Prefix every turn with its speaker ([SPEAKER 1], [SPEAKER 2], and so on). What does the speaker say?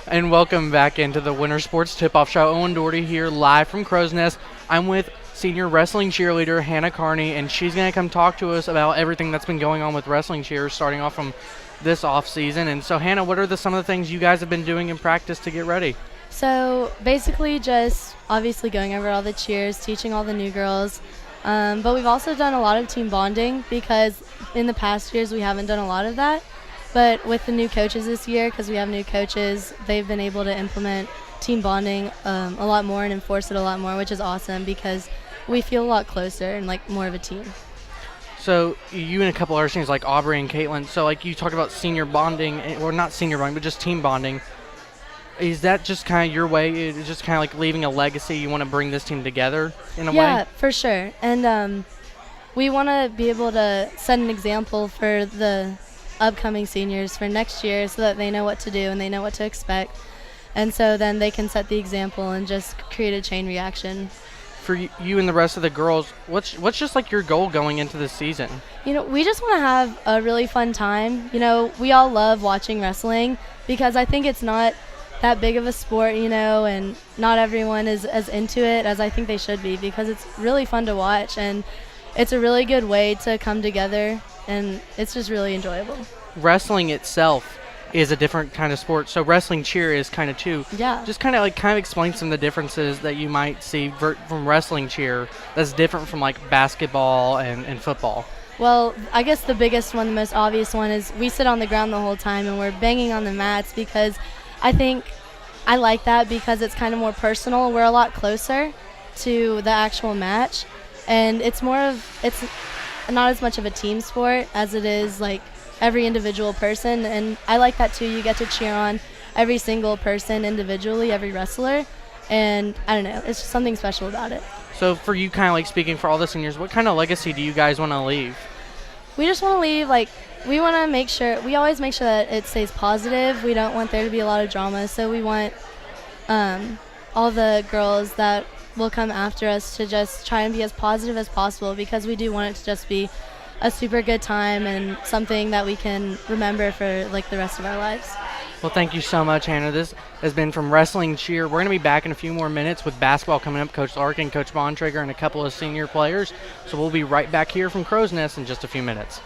[SPEAKER 1] And welcome back into the Winter Sports Tip-Off Show. Owen Doherty here, live from Crow's Nest. I'm with senior wrestling cheerleader Hannah Carney, and she's going to come talk to us about everything that's been going on with wrestling cheers, starting off from this off season. And so, Hannah, what are some of the things you guys have been doing in practice to get ready?
[SPEAKER 2] So basically, just obviously going over all the cheers, teaching all the new girls. But we've also done a lot of team bonding because in the past years we haven't done a lot of that. But with the new coaches this year, because we have new coaches, they've been able to implement team bonding a lot more and enforce it a lot more, which is awesome because we feel a lot closer and like more of a team.
[SPEAKER 1] So you and a couple other things like Aubrey and Caitlin, so like you talked about senior bonding, or not senior bonding, but just team bonding. Is that just kind of your way? It's just kind of like leaving a legacy? You want to bring this team together in a way?
[SPEAKER 2] Yeah, for sure. And we want to be able to set an example for the upcoming seniors for next year so that they know what to do and they know what to expect. And so then they can set the example and just create a chain reaction.
[SPEAKER 1] For you and the rest of the girls, what's just like your goal going into this season?
[SPEAKER 2] You know, we just want to have a really fun time. You know, we all love watching wrestling because I think it's not that big of a sport, you know, and not everyone is as into it as I think they should be because it's really fun to watch and it's a really good way to come together and it's just really enjoyable.
[SPEAKER 1] Wrestling itself is a different kind of sport, so wrestling cheer is kind of too.
[SPEAKER 2] Yeah.
[SPEAKER 1] Just kind of explain some of the differences that you might see from wrestling cheer that's different from like basketball and football.
[SPEAKER 2] Well, I guess the biggest one, the most obvious one is we sit on the ground the whole time and we're banging on the mats because I think I like that because it's kind of more personal. We're a lot closer to the actual match, and it's not as much of a team sport as it is like every individual person, and I like that too. You get to cheer on every single person individually, every wrestler, and I don't know, it's just something special about it.
[SPEAKER 1] So for you, kind of like speaking for all the seniors, what kind of legacy do you guys want to leave?
[SPEAKER 2] We just want to leave, we want to make sure, we always make sure that it stays positive. We don't want there to be a lot of drama, so we want all the girls that will come after us to just try and be as positive as possible because we do want it to just be a super good time and something that we can remember for like the rest of our lives.
[SPEAKER 1] Well, thank you so much, Hannah. This has been from Wrestling Cheer. We're going to be back in a few more minutes with basketball coming up. Coach Larkin, Coach Bontrager, and a couple of senior players. So we'll be right back here from Crow's Nest in just a few minutes.